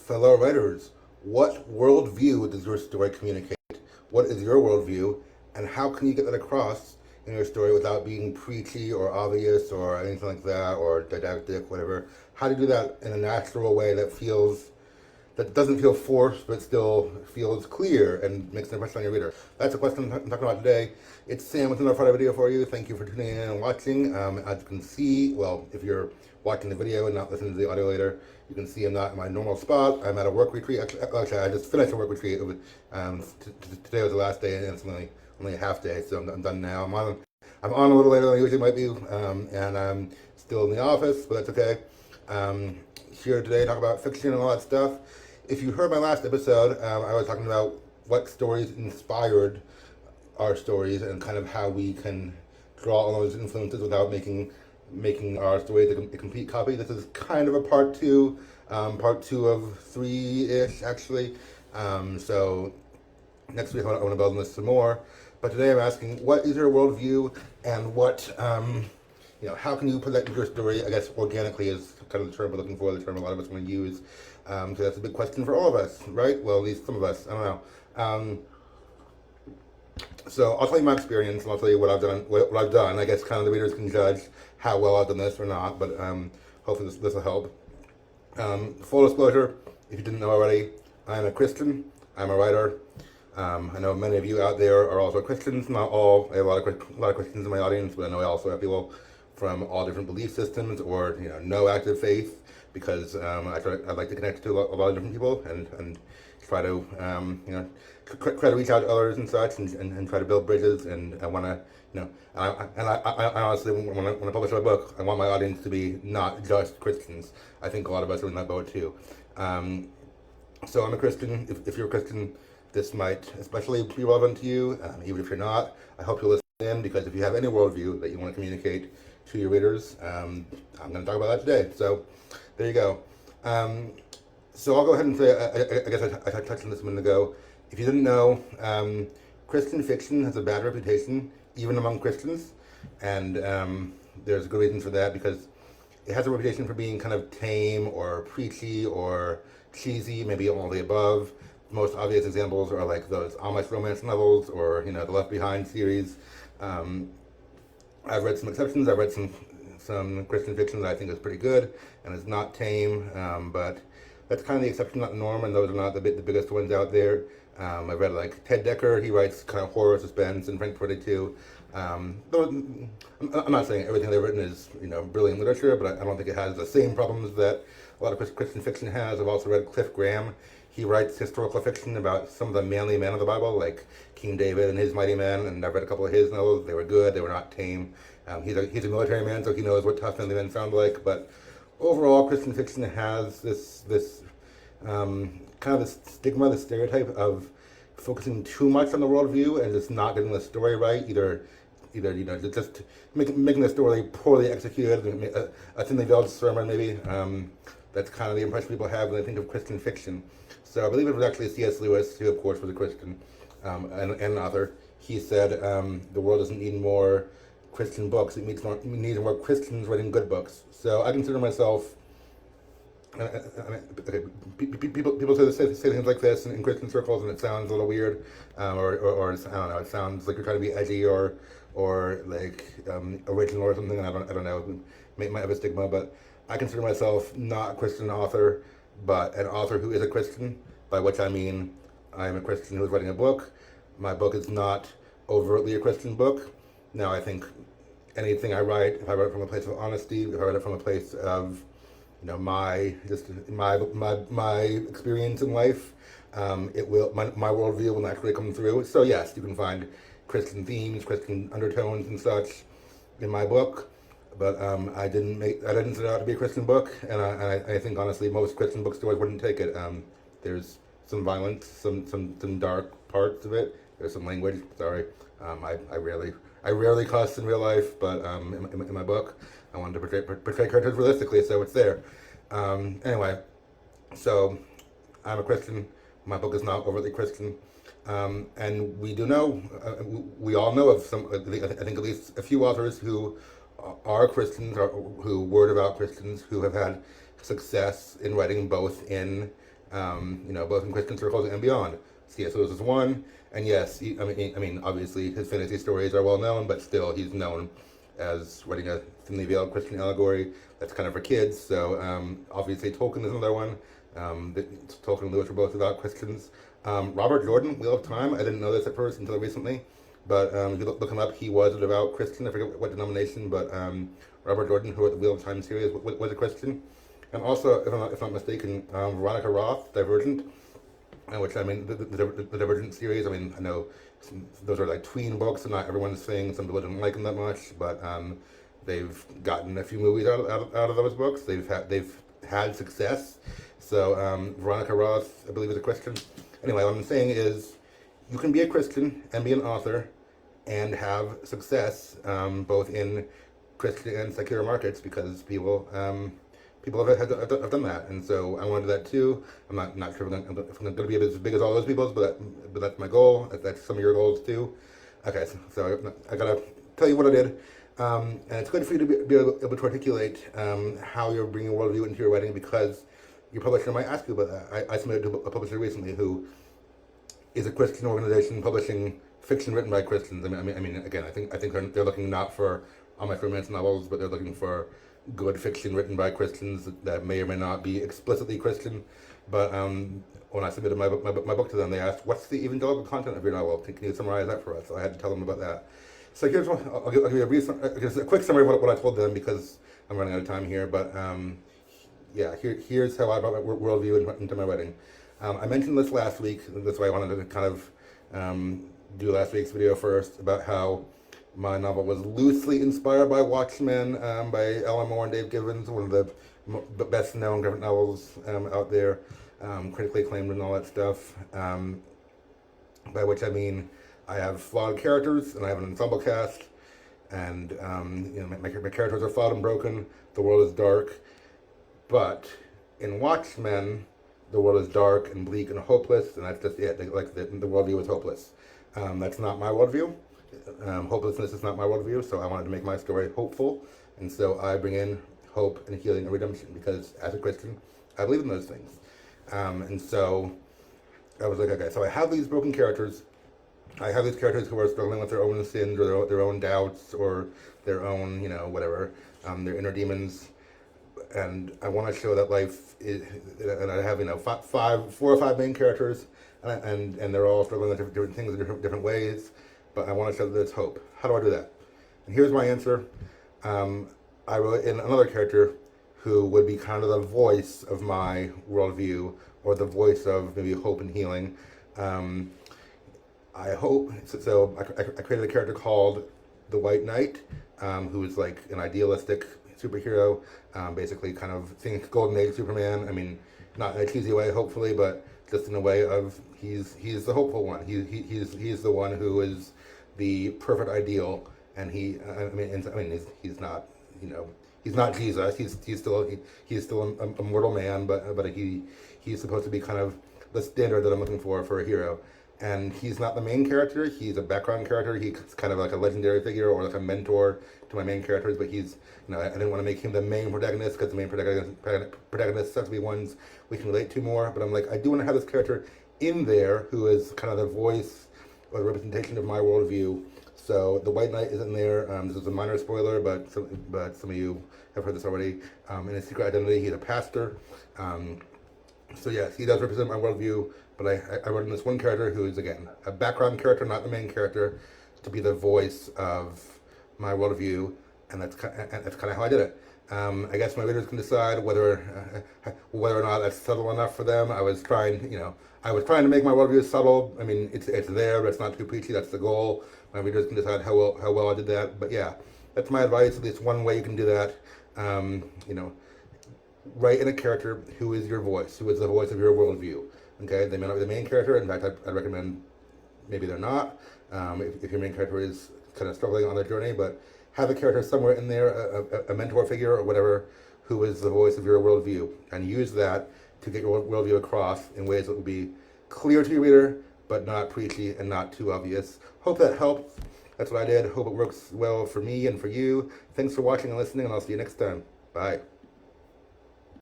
Fellow writers, what worldview does your story communicate? What is your worldview, and how can you get that across in your story without being preachy or obvious or anything like that, or didactic, whatever? How do you do that in a natural way that doesn't feel forced, but still feels clear and makes an impression on your reader? That's the question I'm talking about today. It's Sam with another Friday video for you. Thank you for tuning in and watching. As you can see, well, if you're watching the video and not listening to the audio later, you can see I'm not in my normal spot. I'm at a work retreat. Actually, I just finished a work retreat. Today was the last day, and it's only a half day, so I'm done now. I'm on a little later than I usually might be, and I'm still in the office, but that's okay. Here today to talk about fiction and all that stuff. If you heard my last episode, I was talking about what stories inspired our stories and kind of how we can draw on those influences without making our story a complete copy. This is kind of a part two of three-ish, actually. So next week I want to build on this some more. But today I'm asking, what is your worldview, and what, how can you put that into your story? I guess organically is kind of the term we're looking for, the term a lot of us want to use. So that's a big question for all of us, right? Well, at least some of us. I don't know. So I'll tell you my experience, and I'll tell you what I've done. What I've done. I guess kind of the readers can judge how well I've done this or not. But hopefully this will help. Full disclosure, if you didn't know already, I'm a Christian. I'm a writer. I know many of you out there are also Christians. Not all. I have a lot of Christians in my audience, but I know I also have people from all different belief systems or no active faith, because I like to connect to a lot of different people and try to try to reach out to others and such, and try to build bridges. And I want to I honestly, when I publish my book, I want my audience to be not just Christians. I think a lot of us are in that boat too. So I'm a Christian. If you're a Christian, this might especially be relevant to you. Even if you're not, I hope you'll listen in, because if you have any worldview that you want to communicate to your readers, I'm going to talk about that today. So there you go. So I'll go ahead and say, I guess I touched on this a minute ago. If you didn't know, Christian fiction has a bad reputation, even among Christians, and there's a good reason for that, because it has a reputation for being kind of tame or preachy or cheesy, maybe all the above. The most obvious examples are like those Amish romance novels, or the Left Behind series. I've read some exceptions. I've read some Christian fiction that I think is pretty good and is not tame, but that's kind of the exception, not the norm, and those are not the biggest ones out there. I've read like Ted Dekker. He writes kind of horror, suspense, and Frank 42. I'm not saying everything they've written is brilliant literature, but I don't think it has the same problems that a lot of Christian fiction has. I've also read Cliff Graham. He writes historical fiction about some of the manly men of the Bible, like King David and his mighty men, and I've read a couple of his novels. They were good. They were not tame. He's a military man, so he knows what tough manly men sound like. But overall, Christian fiction has this kind of this stigma, this stereotype of focusing too much on the worldview and just not getting the story right. Either just making the story poorly executed, a thinly veiled sermon maybe. That's kind of the impression people have when they think of Christian fiction. So I believe it was actually C.S. Lewis, who of course was a Christian and an author. He said the world doesn't need more Christian books. It needs more Christians writing good books. So I consider myself. People say things like this in Christian circles, and it sounds a little weird, or I don't know. It sounds like you're trying to be edgy or like original or something. And I don't know. Might have a stigma, but I consider myself not a Christian author, but an author who is a Christian. By which I mean I am a Christian who is writing a book. My book is not overtly a Christian book. Now, I think anything I write, if I write it from a place of honesty, if I write it from a place of my experience in life, my worldview will naturally come through. So yes, you can find Christian themes, Christian undertones and such in my book. But I didn't set it out to be a Christian book, and I think honestly most Christian bookstores wouldn't take it. There's some violence, some dark parts of it. There's some language. Sorry, I rarely cuss in real life, but in my book, I wanted to portray characters realistically, so it's there. Anyway, so I'm a Christian. My book is not overtly Christian. And we do know, we all know of some, I think at least a few authors who are Christians, or who word about Christians, who have had success in writing both in both in Christian circles and beyond. C.S. Lewis is one, and yes, obviously his fantasy stories are well known, but still he's known as writing a thinly veiled Christian allegory that's kind of for kids. So obviously Tolkien is another one. Tolkien and Lewis were both about Christians. Robert Jordan, Wheel of Time, I didn't know this at first until recently, but if you look him up, he was a devout Christian. I forget what denomination, but Robert Jordan, who wrote the Wheel of Time series, was a Christian. And also, if I'm not mistaken, Veronica Roth, Divergent, which the Divergent series. I know those are like tween books, and not everyone's saying some people didn't like them that much, but they've gotten a few movies out of those books. They've had success. So Veronica Roth, I believe, is a Christian. Anyway, what I'm saying is, you can be a Christian and be an author and have success both in Christian and secular markets, because people have done that, and so I want to do that too. I'm not sure if I'm going to be as big as all those people, but that's my goal. That's some of your goals too. Okay, so I gotta tell you what I did, and it's good for you to be able to articulate how you're bringing worldview into your writing, because your publisher might ask you about that. I submitted to a publisher recently who is a Christian organization publishing fiction written by Christians. Again, I think they're looking not for almost romance novels, but they're looking for good fiction written by Christians that may or may not be explicitly Christian. But when I submitted my book to them, they asked, "What's the evangelical content of your novel? Can you summarize that for us?" So I had to tell them about that. So here's what I'll give you a quick summary of what I told them, because I'm running out of time here. But here's how I brought my worldview into my writing. I mentioned this last week. That's why I wanted to kind of do last week's video first, about how my novel was loosely inspired by Watchmen by Alan Moore and Dave Gibbons, one of the best-known graphic novels out there, critically acclaimed and all that stuff. By which I mean I have flawed characters and I have an ensemble cast, and my characters are flawed and broken. The world is dark, but in Watchmen, the world is dark and bleak and hopeless, and that's just it. The worldview is hopeless. That's not my worldview. Hopelessness is not my worldview, so I wanted to make my story hopeful, and so I bring in hope and healing and redemption, because as a Christian, I believe in those things. And so I was like, okay, so I have these broken characters. I have these characters who are struggling with their own sins, or their own doubts, or their own, whatever, their inner demons. And I want to show that life is, and I have, 4 or 5 main characters, and they're all struggling with different things in different ways. But I want to show that there's hope. How do I do that? And here's my answer. I wrote in another character who would be kind of the voice of my worldview, or the voice of maybe hope and healing. I hope, so I created a character called the White Knight, who is like an idealistic superhero, basically kind of think Golden Age Superman. Not in a cheesy way, hopefully, but just in a way of he's the hopeful one. He's the one who is the perfect ideal, and he's not he's not Jesus. He's still a mortal man, but he's supposed to be kind of the standard that I'm looking for a hero. And he's not the main character. He's a background character. He's kind of like a legendary figure, or like a mentor to my main characters. But he's, I didn't want to make him the main protagonist, because the main protagonists have to be ones we can relate to more. But I'm like, I do want to have this character in there who is kind of the voice or the representation of my worldview. So the White Knight is in there. This is a minor spoiler, but some of you have heard this already. In his secret identity, he's a pastor. So yes, he does represent my worldview. But I wrote in this one character who is, again, a background character, not the main character, to be the voice of my worldview, and that's kind of how I did it. I guess my readers can decide whether or not that's subtle enough for them. I was trying to make my worldview subtle. It's there, but it's not too preachy. That's the goal. My readers can decide how well I did that. But yeah, that's my advice. At least one way you can do that. Write in a character who is your voice, who is the voice of your worldview. Okay, they may not be the main character. In fact, I'd recommend maybe they're not. If your main character is kind of struggling on their journey, but have a character somewhere in there, a mentor figure or whatever, who is the voice of your worldview, and use that to get your worldview across in ways that will be clear to your reader, but not preachy and not too obvious. Hope that helps. That's what I did. Hope it works well for me and for you. Thanks for watching and listening, and I'll see you next time. Bye.